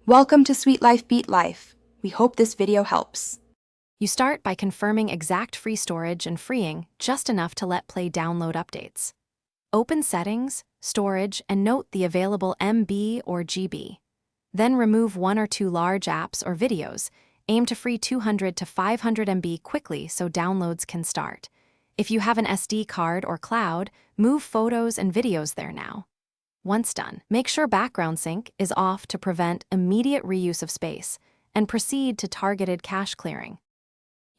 Welcome to Sweet Life Beat Life. We hope this video helps. You start by confirming exact free storage and freeing just enough to let Play download updates. Open Settings, Storage, and note the available MB or GB. Then remove one or two large apps or videos. Aim to free 200 to 500 MB quickly so downloads can start. If you have an SD card or cloud, move photos and videos there now. Once done, make sure background sync is off to prevent immediate reuse of space, and proceed to targeted cache clearing.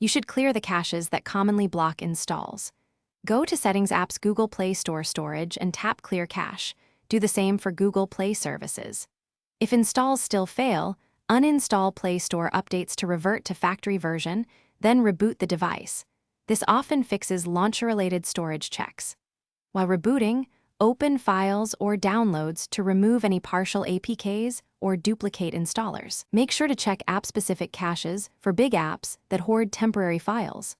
You should clear the caches that commonly block installs. Go to Settings app's Google Play Store storage and tap Clear Cache. Do the same for Google Play services. If installs still fail, uninstall Play Store updates to revert to factory version, then reboot the device. This often fixes launcher-related storage checks. While rebooting, open files or downloads to remove any partial APKs or duplicate installers. Make sure to check app-specific caches for big apps that hoard temporary files.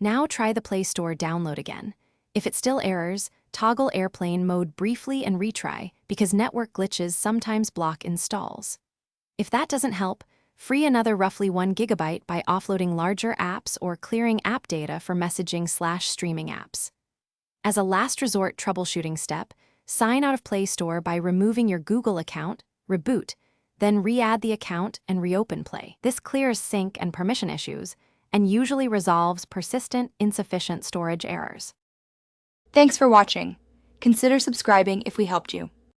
Now try the Play Store download again. If it still errors, toggle airplane mode briefly and retry because network glitches sometimes block installs. If that doesn't help, free another roughly 1 GB by offloading larger apps or clearing app data for messaging/streaming apps. As a last resort troubleshooting step, sign out of Play Store by removing your Google account, reboot, then re-add the account and reopen Play. This clears sync and permission issues and usually resolves persistent insufficient storage errors. Thanks for watching. Consider subscribing if we helped you.